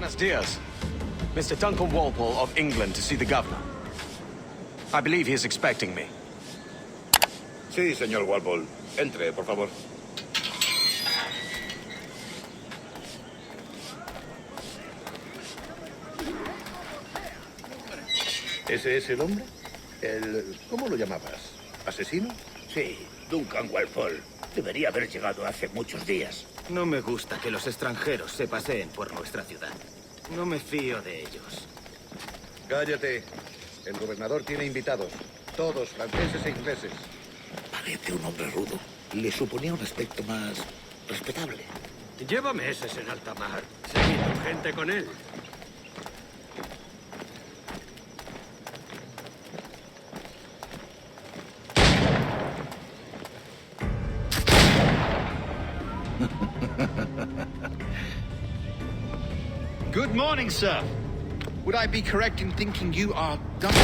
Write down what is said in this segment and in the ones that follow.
Buenos dias. Mr. Duncan Walpole of England to see the governor. I believe he is expecting me. Sí, señor Walpole. Entre, por favor. ¿Ese es el hombre? ¿Cómo lo llamabas? ¿Asesino? Sí, Duncan Walpole. Debería haber llegado hace muchos días. No me gusta que los extranjeros se paseen por nuestra ciudad. No me fío de ellos. Cállate. El gobernador tiene invitados. Todos franceses e ingleses. Parece un hombre rudo. Le suponía un aspecto más respetable. Lleva meses en alta mar. Seguido gente con él. Good morning, sir. Would I be correct in thinking you are Duncan?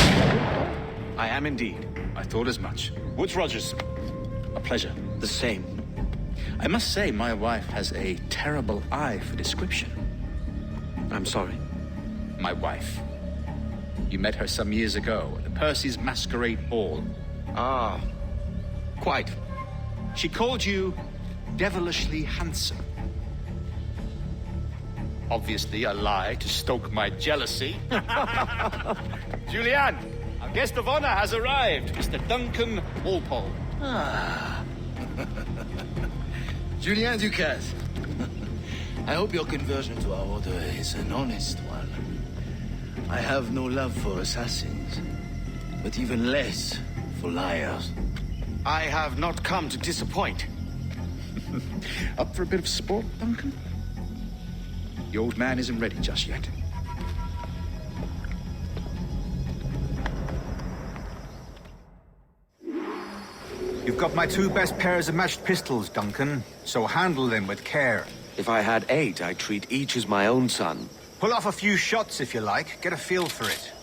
I am indeed. I thought as much. Woods Rogers. A pleasure. The same. I must say, my wife has a terrible eye for description. I'm sorry. My wife. You met her some years ago at the Percy's Masquerade Ball. Ah, quite. She called you devilishly handsome. Obviously a lie to stoke my jealousy. Julianne, our guest of honor has arrived, Mr. Duncan Walpole. Ah. Julien Ducasse. I hope your conversion to our order is an honest one. I have no love for assassins, but even less for liars. I have not come to disappoint. Up for a bit of sport, Duncan? The old man isn't ready just yet. You've got my two best pairs of matched pistols, Duncan, so handle them with care. If I had 8, I'd treat each as my own son. Pull off a few shots if you like, get a feel for it.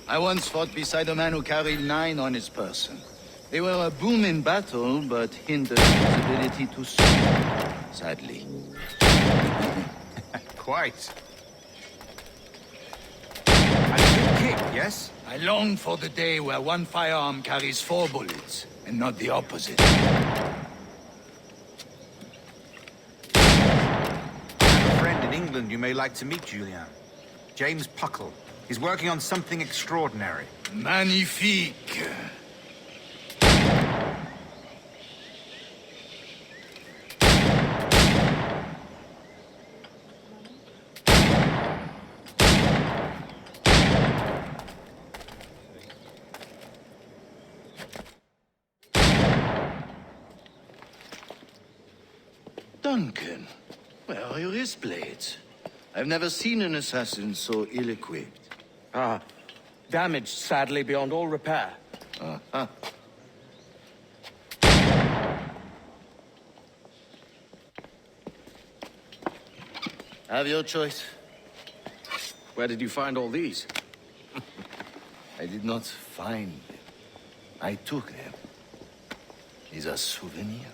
I once fought beside a man who carried 9 on his person. They were a boon in battle, but hindered his ability to swim, sadly. Quite. And a good kick, yes? I long for the day where one firearm carries 4 bullets, and not the opposite. I have a friend in England you may like to meet, Julien. James Puckle. He's working on something extraordinary. Magnifique! Duncan, where are your wrist blades? I've never seen an assassin so ill-equipped. Ah, damaged sadly beyond all repair. Uh-huh. Have your choice. Where did you find all these? I did not find them. I took them. These are souvenirs.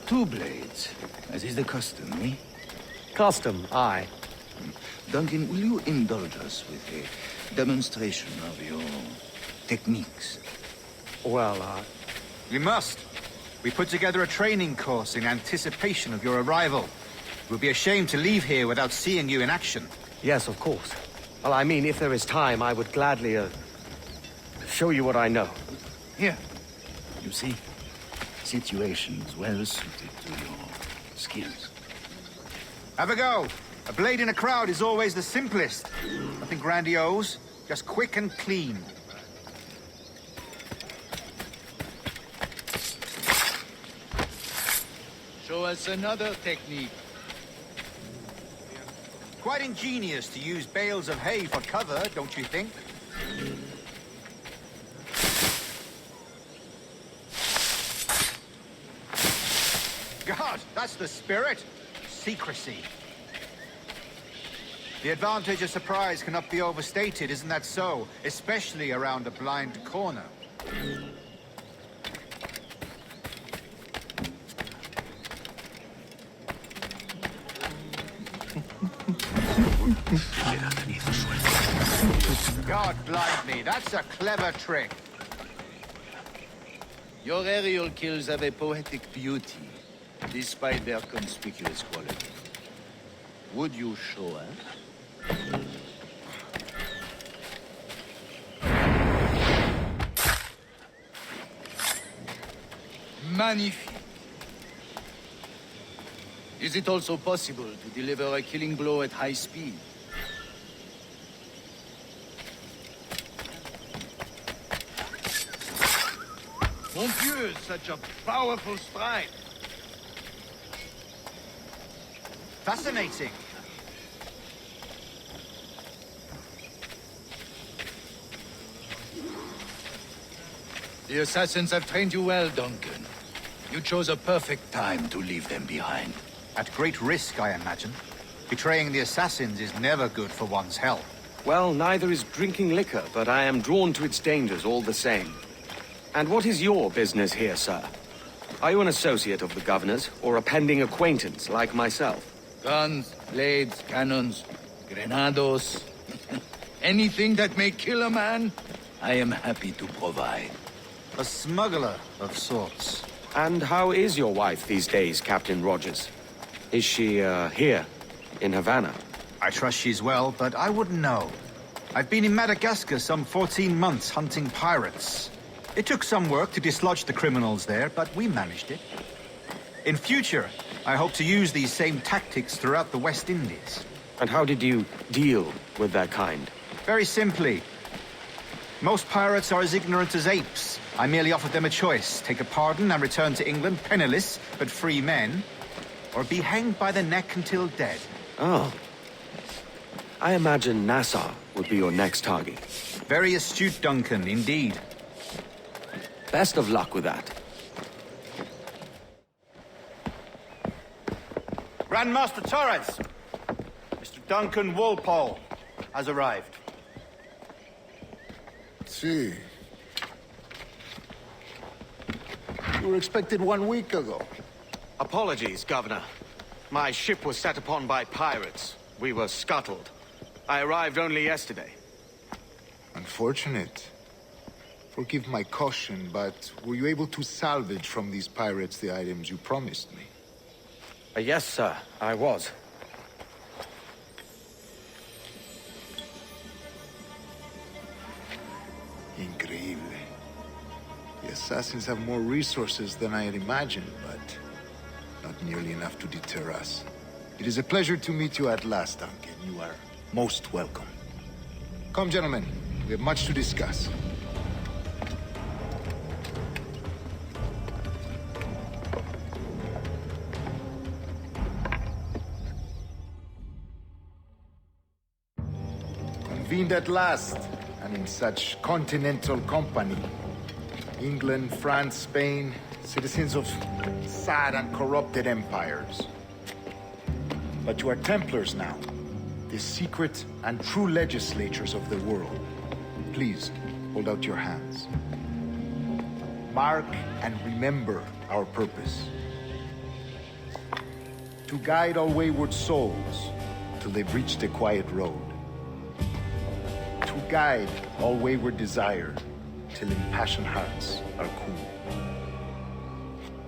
Two blades, as is the custom, eh? Custom, aye. Duncan, will you indulge us with a demonstration of your techniques? Well, We must. We put together a training course in anticipation of your arrival. It would be a shame to leave here without seeing you in action. yes, of course. Well, I mean, if there is time, I would gladly, show you what I know. Here, you see, situations well suited to your skills. Have a go. A blade in a crowd is always the simplest. Nothing grandiose, just quick and clean. Show us another technique. Quite ingenious to use bales of hay for cover, don't you think? God, that's the spirit. Secrecy. The advantage of surprise cannot be overstated, isn't that so? Especially around a blind corner. God blind me, that's a clever trick. Your aerial kills have a poetic beauty, despite their conspicuous quality. Would you show us? Magnifique. Is it also possible to deliver a killing blow at high speed? Mon Dieu, such a powerful strike. Fascinating. The assassins have trained you well, Duncan. You chose a perfect time to leave them behind. At great risk, I imagine. Betraying the assassins is never good for one's health. Well, neither is drinking liquor, but I am drawn to its dangers all the same. And what is your business here, sir? Are you an associate of the governor's, or a pending acquaintance like myself? Guns, blades, cannons, grenados. Anything that may kill a man, I am happy to provide. A smuggler of sorts. And how is your wife these days, Captain Rogers? Is she, here, in Havana? I trust she's well, but I wouldn't know. I've been in Madagascar some 14 months hunting pirates. It took some work to dislodge the criminals there, but we managed it. In future, I hope to use these same tactics throughout the West Indies. And how did you deal with that kind? Very simply. Most pirates are as ignorant as apes. I merely offered them a choice. Take a pardon and return to England penniless, but free men. Or be hanged by the neck until dead. Oh. I imagine Nassau would be your next target. Very astute, Duncan, indeed. Best of luck with that. Grandmaster Torres! Mr. Duncan Walpole has arrived. See. You were expected 1 week ago. Apologies, Governor. My ship was set upon by pirates. We were scuttled. I arrived only yesterday. Unfortunate. Forgive my caution, but were you able to salvage from these pirates the items you promised me? Yes, sir, I was. Increíble. The assassins have more resources than I had imagined, but not nearly enough to deter us. It is a pleasure to meet you at last, Duncan. You are most welcome. Come, gentlemen. We have much to discuss. Convened at last, and in such continental company. England, France, Spain, citizens of sad and corrupted empires. But you are Templars now, the secret and true legislators of the world. Please, hold out your hands. Mark and remember our purpose. To guide all wayward souls till they've reached a quiet road. To guide all wayward desire till impassioned hearts are cool.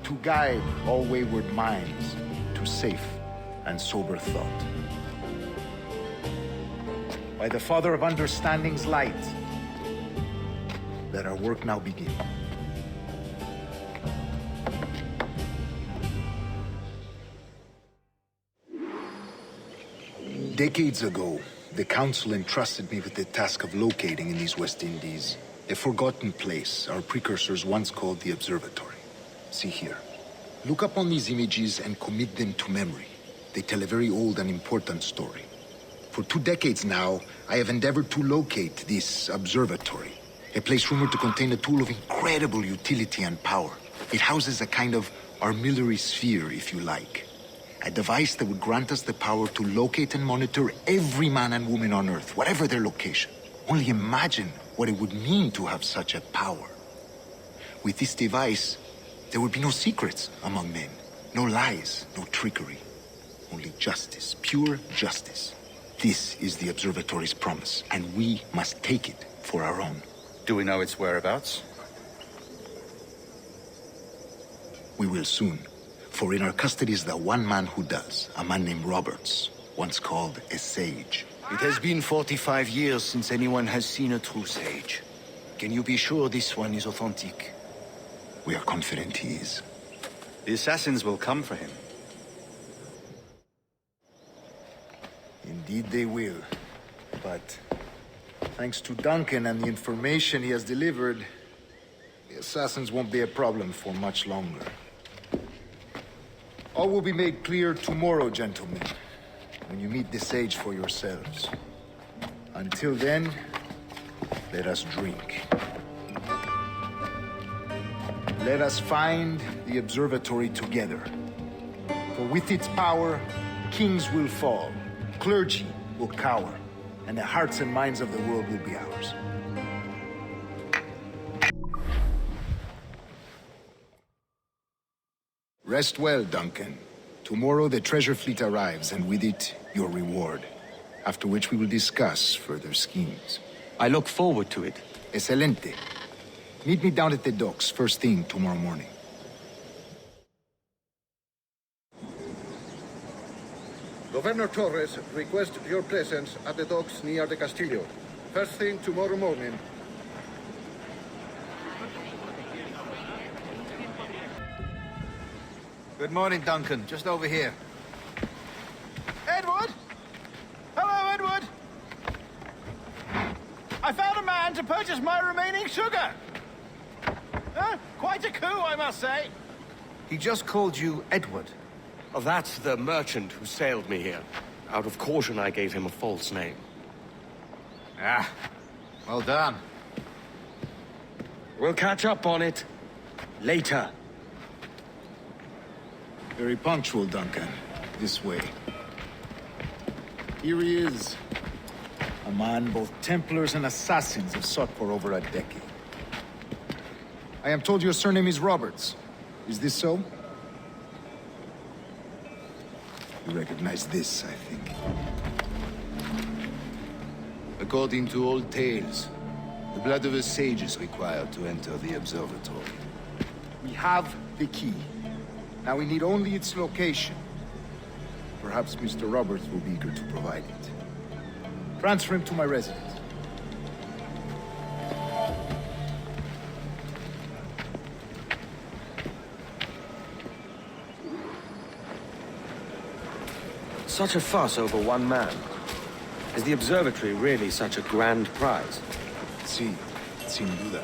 To guide all wayward minds to safe and sober thought. By the Father of Understanding's light, let our work now begin. Decades ago, the Council entrusted me with the task of locating in these West Indies a forgotten place our precursors once called the Observatory. See here. Look upon these images and commit them to memory. They tell a very old and important story. For 2 decades now, I have endeavored to locate this observatory, a place rumored to contain a tool of incredible utility and power. It houses a kind of armillary sphere, if you like. A device that would grant us the power to locate and monitor every man and woman on Earth, whatever their location. Only imagine what it would mean to have such a power. With this device, there would be no secrets among men. No lies, no trickery. Only justice, pure justice. This is the Observatory's promise, and we must take it for our own. Do we know its whereabouts? We will soon. For in our custody is the one man who does, a man named Roberts, once called a sage. It has been 45 years since anyone has seen a true sage. Can you be sure this one is authentic? We are confident he is. The assassins will come for him. Indeed they will. But thanks to Duncan and the information he has delivered, the assassins won't be a problem for much longer. All will be made clear tomorrow, gentlemen, when you meet the sage for yourselves. Until then, let us drink. Let us find the observatory together. For with its power, kings will fall, clergy will cower, and the hearts and minds of the world will be ours. Rest well, Duncan. Tomorrow the treasure fleet arrives, and with it, your reward. After which we will discuss further schemes. I look forward to it. Excelente. Meet me down at the docks first thing tomorrow morning. Governor Torres requests your presence at the docks near the Castillo. First thing tomorrow morning. Good morning, Duncan. Just over here. Edward? Hello, Edward! I found a man to purchase my remaining sugar! Huh? Quite a coup, I must say. He just called you Edward. Oh, that's the merchant who sailed me here. Out of caution, I gave him a false name. Ah, well done. We'll catch up on it later. Very punctual, Duncan. This way. Here he is. A man both Templars and Assassins have sought for over a decade. I am told your surname is Roberts. Is this so? You recognize this, I think. According to old tales, the blood of a sage is required to enter the observatory. We have the key. Now we need only its location. Perhaps Mr. Roberts will be eager to provide it. Transfer him to my residence. Such a fuss over one man. Is the observatory really such a grand prize? Sí, sin duda.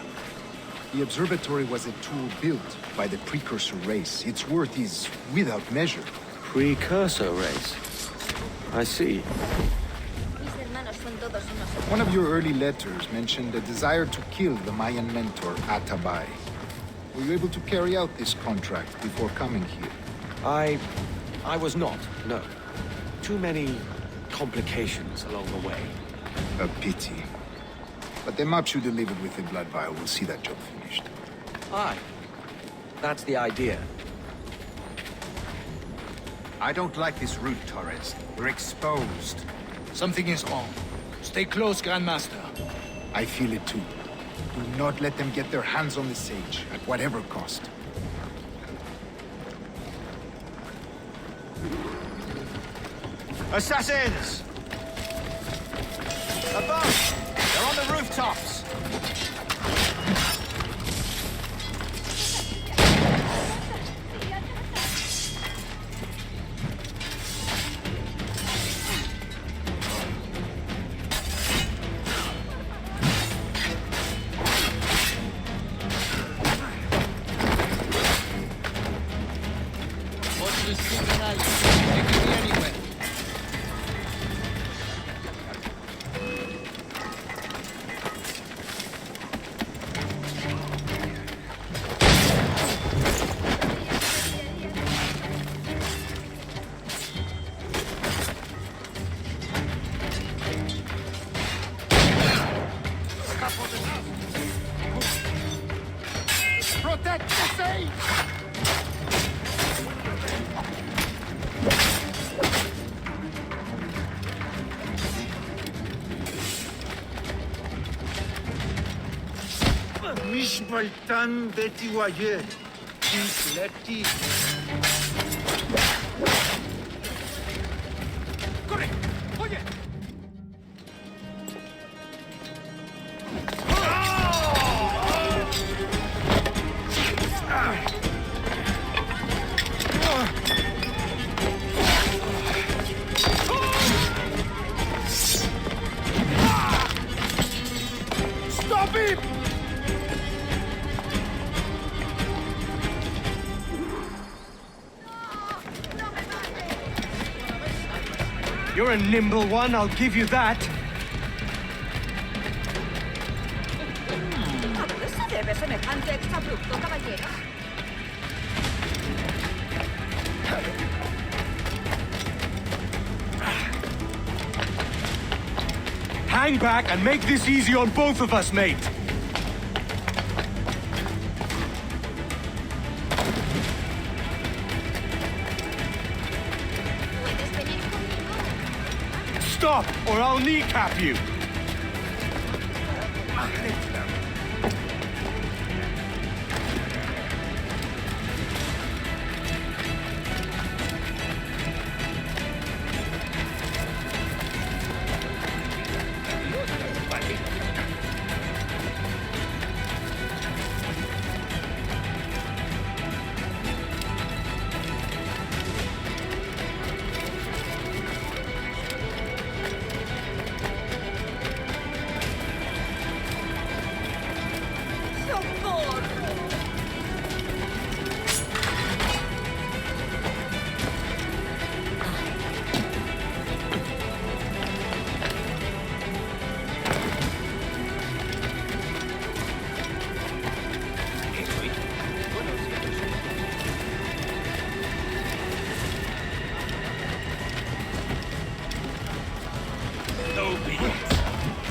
The observatory was a tool built by the precursor race. Its worth is without measure. Precursor race? I see. One of your early letters mentioned a desire to kill the Mayan mentor, Atabay. Were you able to carry out this contract before coming here? I was not, no. Too many complications along the way. A pity. But the maps you delivered with the blood vial will see that job finished. Aye. That's the idea. I don't like this route, Torres. We're exposed. Something is wrong. Stay close, Grandmaster. I feel it too. Do not let them get their hands on the sage, at whatever cost. Assassins! Above! They're on the rooftops! Watch the signal. They could be anywhere. Protect the saints! Mishbaltan beti waye. Lepti. ¡Corre! ¡Oye! Stop him! You're a nimble one, I'll give you that. ¿A qué se debe semejante exabrupto, caballero? Hang back and make this easy on both of us, mate. ¿Puedes venir conmigo? Stop, or I'll kneecap you.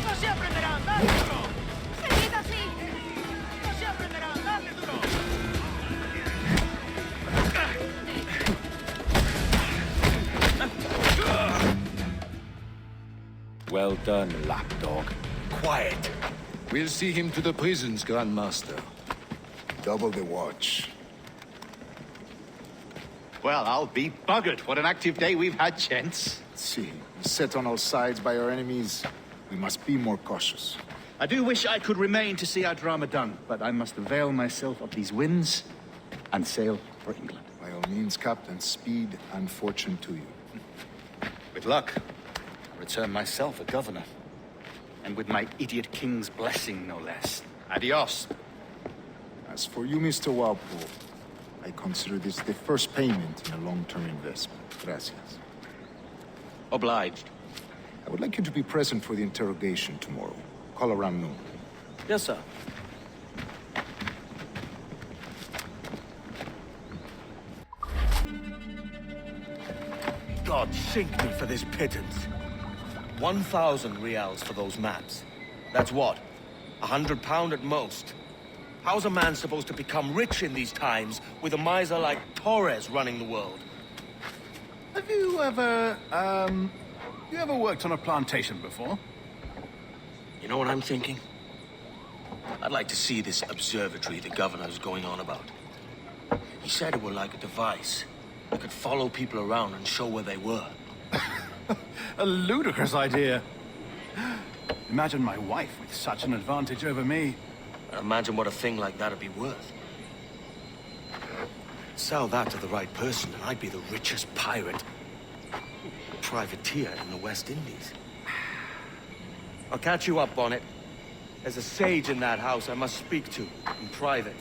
¡No se aprenderán! ¡Dale duro! ¡Seguid así! ¡No se aprenderán! ¡Dale duro! Well done, lapdog. Quiet. We'll see him to the prisons, Grandmaster. Double the watch. Well, I'll be buggered. What an active day we've had, gents. See, set on all sides by our enemies, we must be more cautious. I do wish I could remain to see our drama done, but I must avail myself of these winds and sail for England. By all means, Captain, speed and fortune to you. With luck, I'll return myself a governor. And with my idiot king's blessing, no less. Adios. As for you, Mr. Walpole, I consider this the first payment in a long-term investment. Gracias. Obliged. I would like you to be present for the interrogation tomorrow. Call around noon. Yes, sir. God sink me for this pittance. 1,000 reals for those maps. That's what? £100 at most. How's a man supposed to become rich in these times with a miser like Torres running the world? Have you ever, worked on a plantation before? You know what I'm thinking? I'd like to see this observatory the governor's going on about. He said it were like a device. It could follow people around and show where they were. A ludicrous idea. Imagine my wife with such an advantage over me. Imagine what a thing like that'd be worth. Sell that to the right person and I'd be the richest pirate, privateer in the West Indies. I'll catch you up on it. There's a sage in that house I must speak to in private.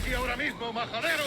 aquí ahora mismo, majadero!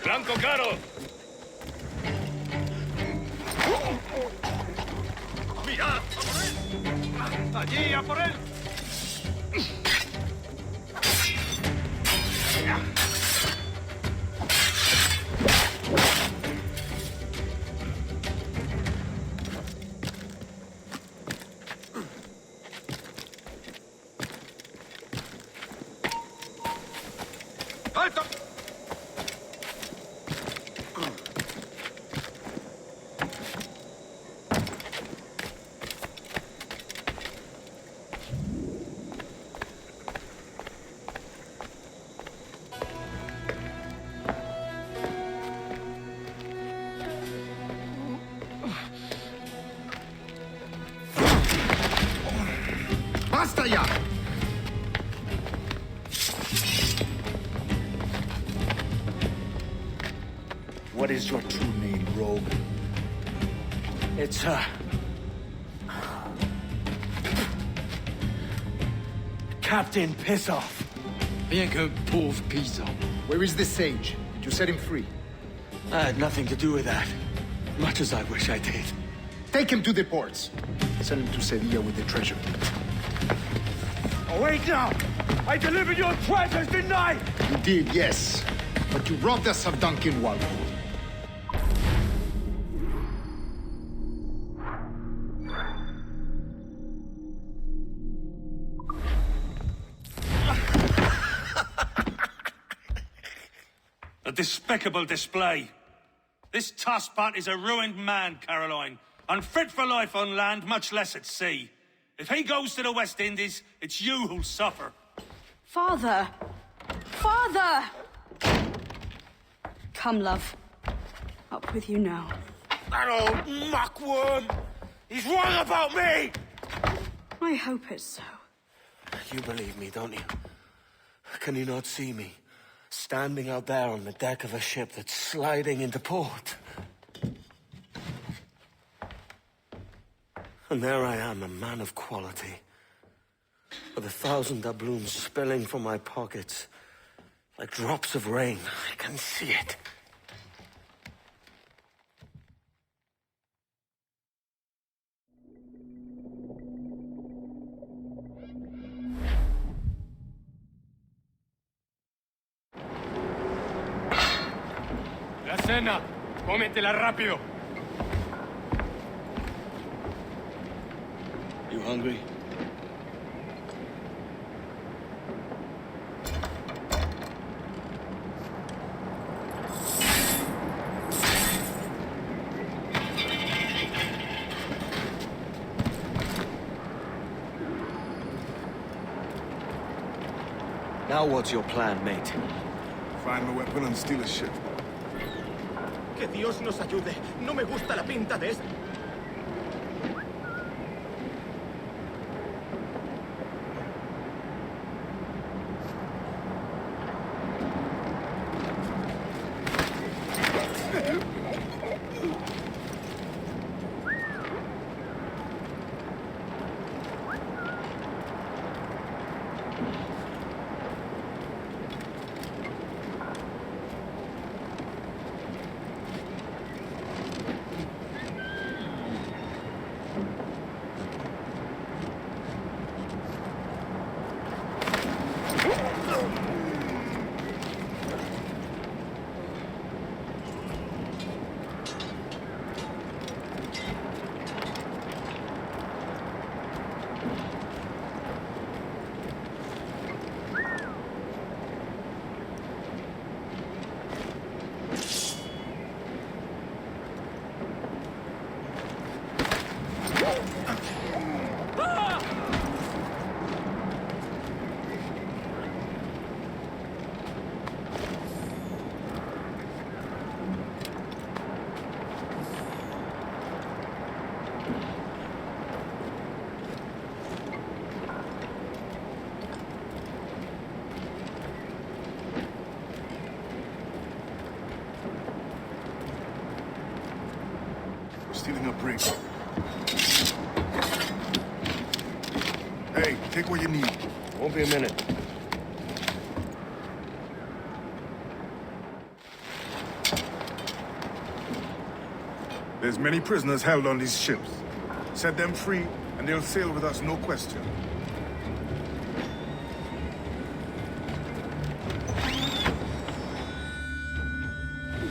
¡Blanco claro! ¡Mirad! ¡A por él! ¡Allí, a por él! ¡Alto! ¡Basta ya! What is your true name, rogue? It's, Captain Piss Off. Rien qu'un pauvre paysan. Where is the sage? Did you set him free? I had nothing to do with that. Much as I wish I did. Take him to the ports. Send him to Sevilla with the treasure. Oh, wait now! I delivered your treasures, didn't I? You did, yes. But you robbed us of Duncan Walpole. A despicable display. This Tosspot is a ruined man, Caroline. Unfit for life on land, much less at sea. If he goes to the West Indies, it's you who'll suffer. Father! Father! Come, love. Up with you now. That old muckworm! He's wrong about me! I hope it's so. You believe me, don't you? Can you not see me? Standing out there on the deck of a ship that's sliding into port. And there I am, a man of quality. With 1,000 doubloons spilling from my pockets. Like drops of rain. I can see it. La cena. Cómetela rápido. You hungry? Now what's your plan, mate? Find a weapon and steal a ship. Que Dios nos ayude. No me gusta la pinta de esto. Stealing a brig. Hey, take what you need. Won't be a minute. There's many prisoners held on these ships. Set them free, and they'll sail with us, no question.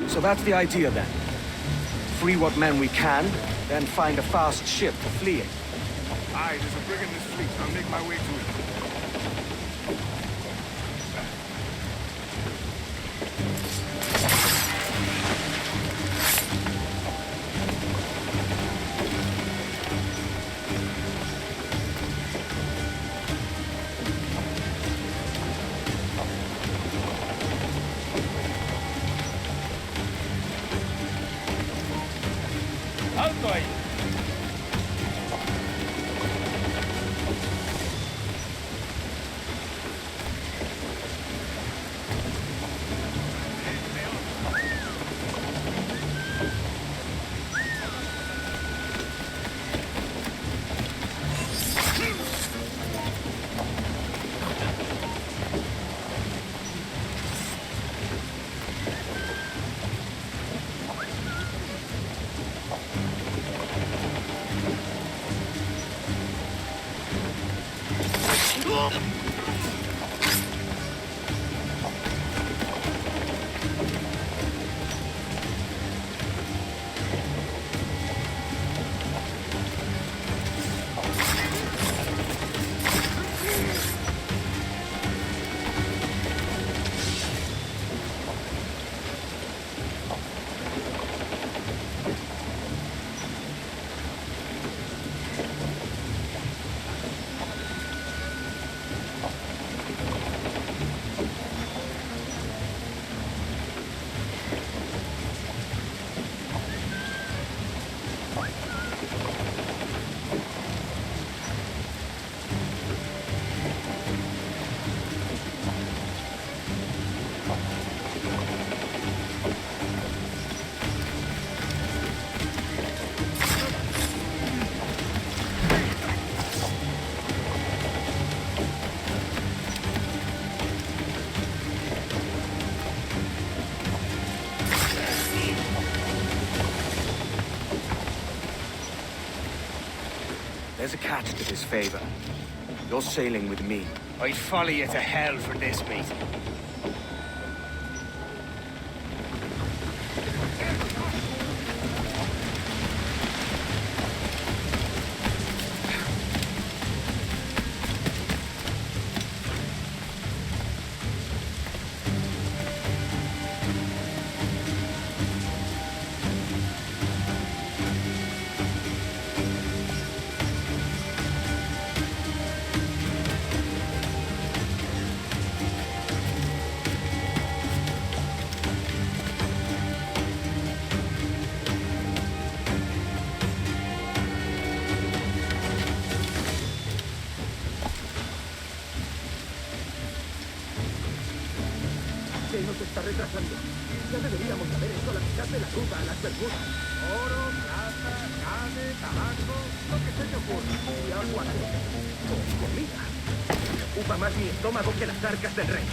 So that's the idea then. Free what men we can, then find a fast ship to flee in. Aye, there's a brig in this fleet. I'll make my way to it. ¡Alto ahí! There's a catch to this favor. You're sailing with me. I'd follow you to hell for this, mate. Se nos está retrasando. Ya deberíamos haber hecho la mitad de la ruta a las Bermudas. Oro, plata, carne, tabaco, lo que se te ocurra. Y agua o comida. Me ocupa más mi estómago que las arcas del rey.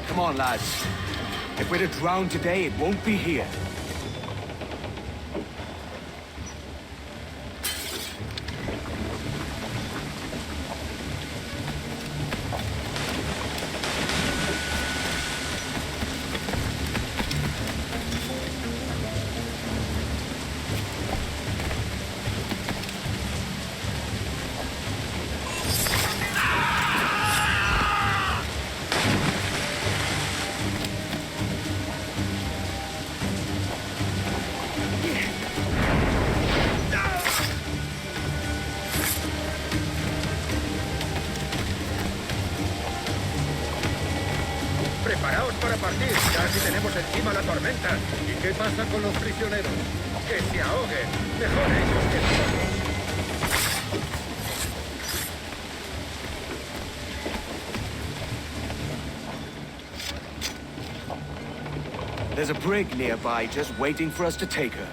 Come on, lads. If we're to drown today, it won't be here. Preparaos para partir, casi tenemos encima la tormenta. ¿Y qué pasa con los prisioneros? Que se ahoguen. Mejor ellos que nosotros. There's a brig nearby just waiting for us to take her.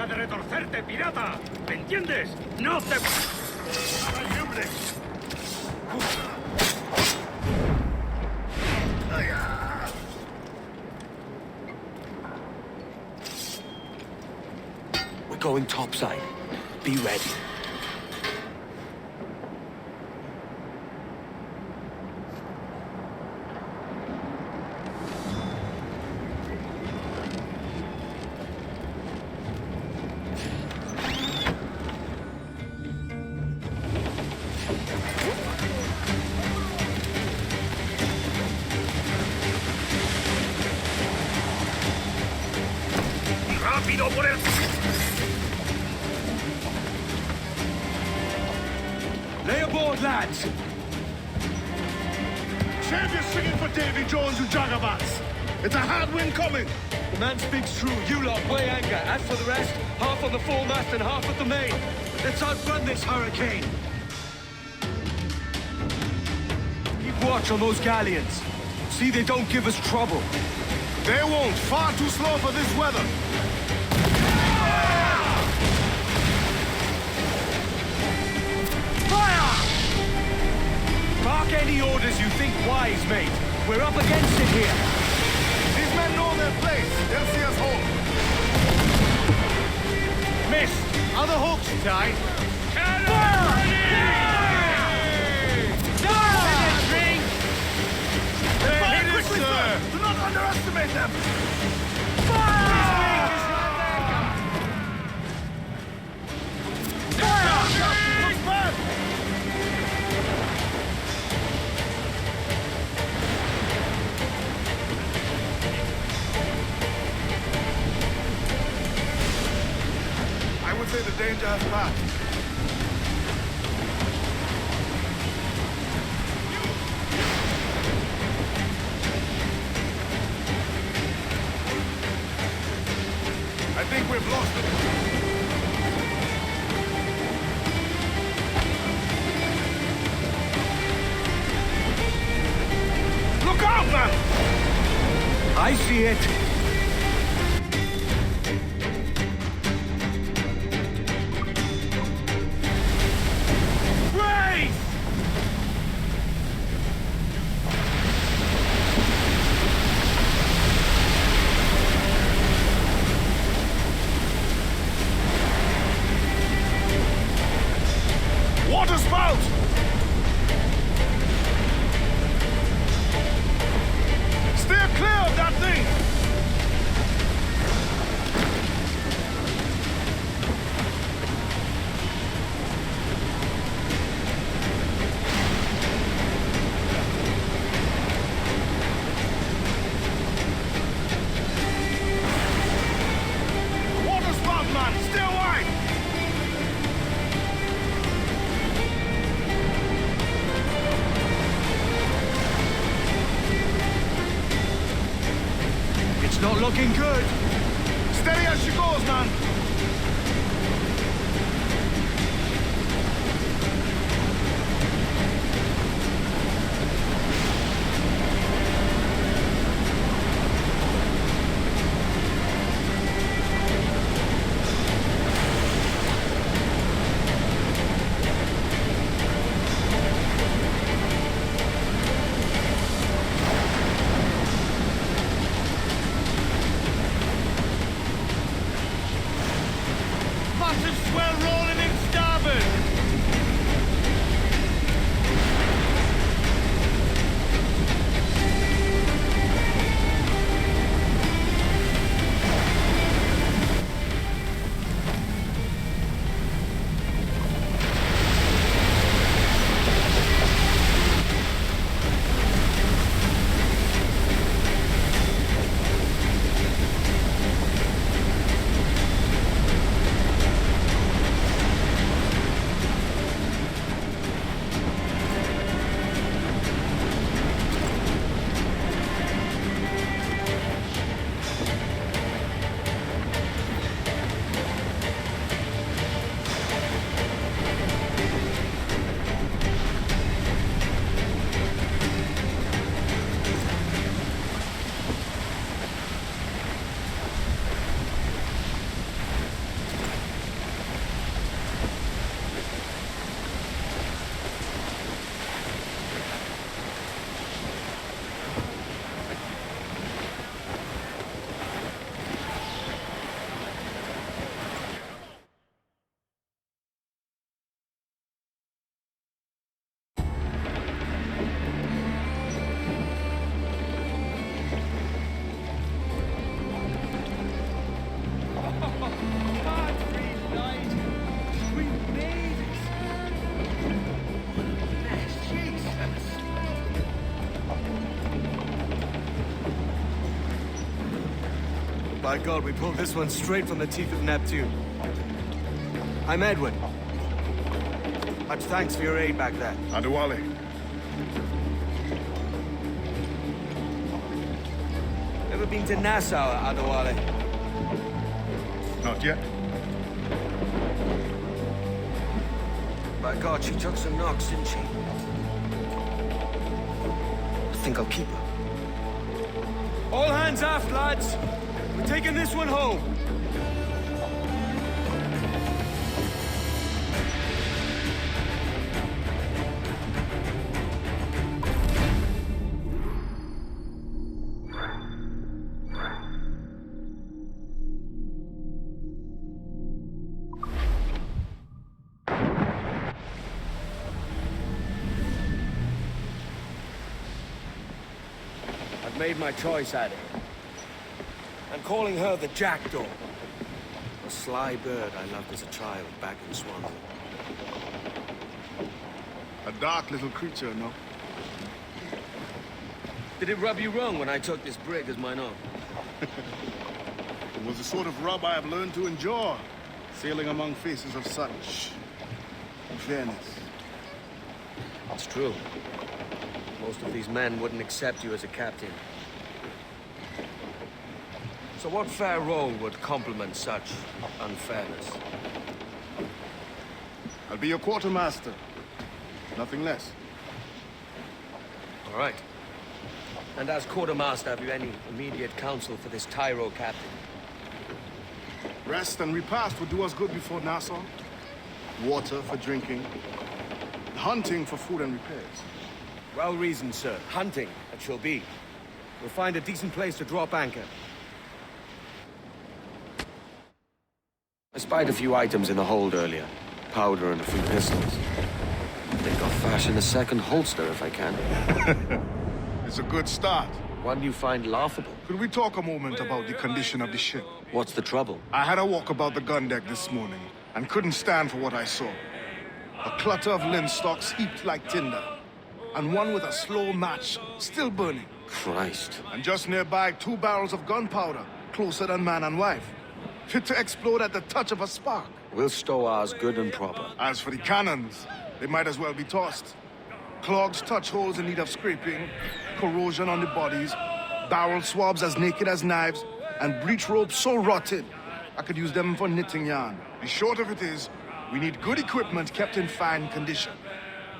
Deja de retorcerte, pirata. ¿Me entiendes? No te... We're going topside. Be ready. ¡Rápido por el... Lay aboard, lads! Champions singing for Davy Jones and Jagabats. It's a hard wind coming. The man speaks true. You lot weigh anchor. As for the rest, half on the foremast and half at the main. Let's outrun this hurricane. Keep watch on those galleons. See they don't give us trouble. They won't. Far too slow for this weather. Bark any orders you think wise, mate. We're up against it here. These men know their place. They'll see us home. Missed. Are the hooks tight? Fire quickly, sir! Do not underestimate them! I would say the danger has passed. I think we've lost it. Look out, man! I see it. Brace! Water spout! Steer clear of that thing! Water spout, man! Steer wide! It's not looking good. Steady as she goes, man! By God, we pulled this one straight from the teeth of Neptune. I'm Edward. Much thanks for your aid back there. Adewale. Ever been to Nassau, Adewale? Not yet. By God, she took some knocks, didn't she? I think I'll keep her. All hands aft, lads! We're taking this one home. I've made my choice, Addy. I'm calling her the Jackdaw. A sly bird I loved as a child back in Swansea. A dark little creature, no? Did it rub you wrong when I took this brig as mine own? It was the sort of rub I have learned to endure, sailing among faces of such fairness. It's true. Most of these men wouldn't accept you as a captain. So what fair role would complement such unfairness? I'll be your quartermaster. Nothing less. All right. And as quartermaster, have you any immediate counsel for this Tyro captain? Rest and repast would do us good before Nassau. Water for drinking. Hunting for food and repairs. Well reasoned, sir. Hunting, it shall be. We'll find a decent place to drop anchor. I spied a few items in the hold earlier. Powder and a few pistols. I think I'll fashion a second holster if I can. It's a good start. One you find laughable. Could we talk a moment about the condition of the ship? What's the trouble? I had a walk about the gun deck this morning and couldn't stand for what I saw. A clutter of linstocks heaped like tinder, and one with a slow match still burning. Christ. And just nearby, 2 barrels of gunpowder, closer than man and wife, fit to explode at the touch of a spark. We'll stow ours good and proper. As for the cannons, they might as well be tossed. Clogged touch holes in need of scraping, corrosion on the bodies, barrel swabs as naked as knives, and breech ropes so rotted, I could use them for knitting yarn. The short of it is, we need good equipment kept in fine condition.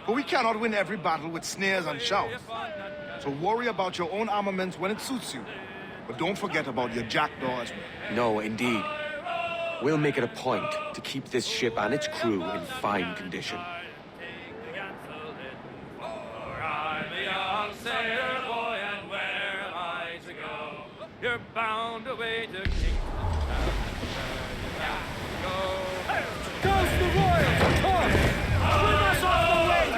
But we cannot win every battle with snares and shouts. So worry about your own armament when it suits you. But don't forget about your jackdaw as well. No, indeed. We'll make it a point to keep this ship and its crew in fine condition. You're bound away to King. Goes the Royals! Come! Swim us off the wind!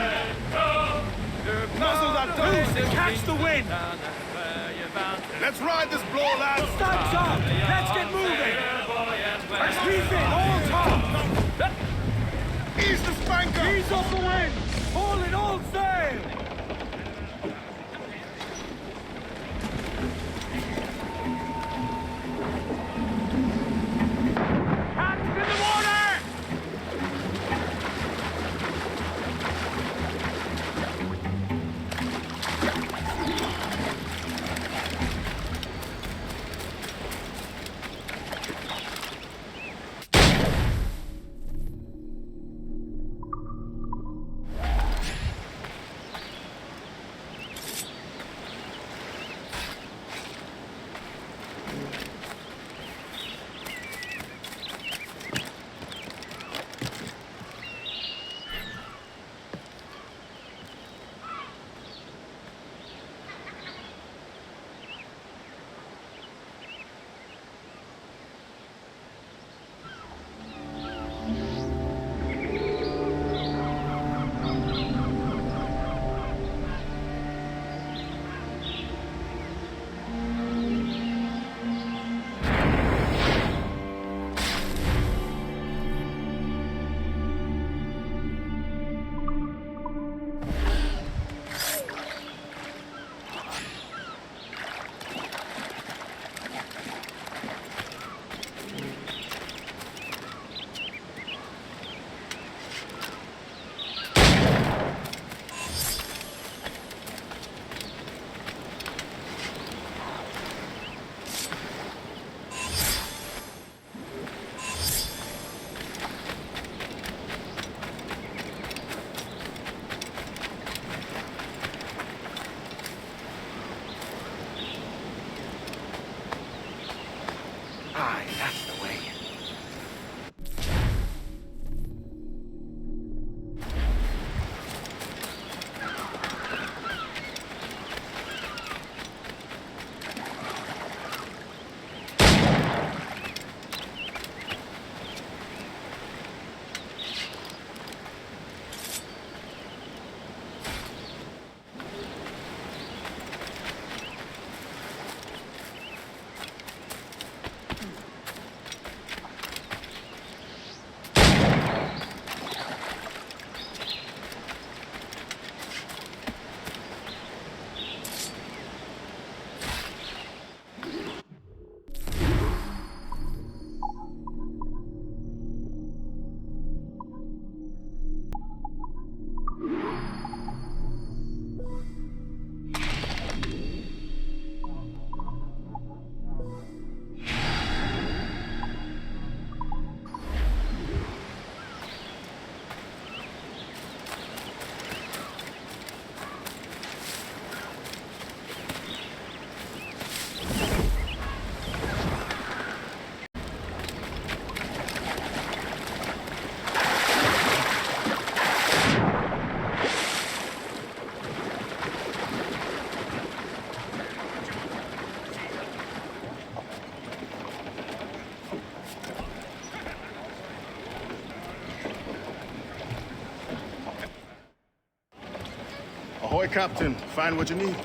Muzzle that loose and catch the wind! Let's ride this blow, lads! Stunts up! Let's get moving! Reef in, all top! Ease the spanker! Ease off the wind! All in all sail! Ahoy, Captain. Find what you need.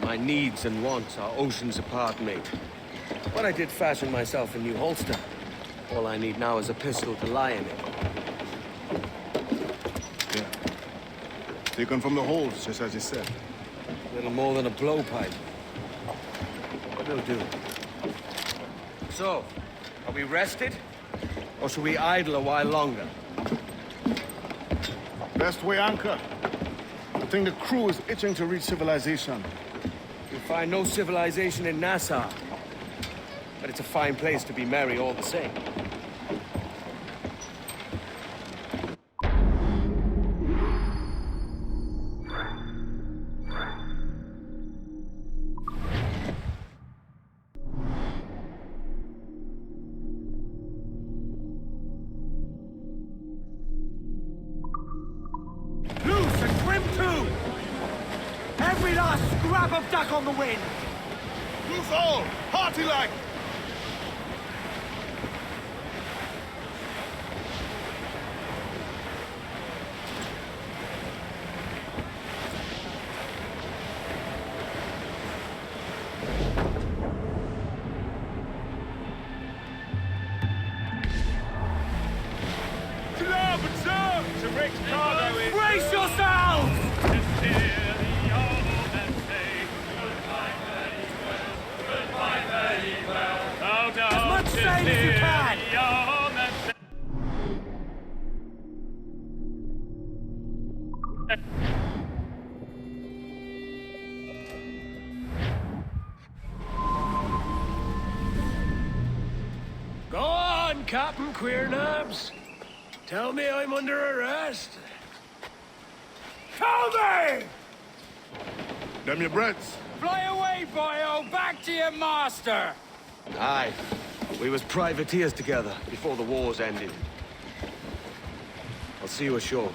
My needs and wants are oceans apart, mate. But I did fashion myself a new holster. All I need now is a pistol to lie in it. Yeah. Taken from the holds, just as you said. Little more than a blowpipe. It'll do. So, are we rested? Or should we idle a while longer? Best way anchor. I think the crew is itching to reach civilization. You'll find no civilization in Nassau. But it's a fine place to be merry all the same. Loose and trim too! Every last scrap of duck on the wind! Loose all! Party like! Brace yourselves! As much sail as you can! Go on, Captain Queernabs. Tell me I'm under arrest. Tell me! Them your breads. Fly away, boyo! Back to your master! Aye. We was privateers together before the wars ended. I'll see you ashore.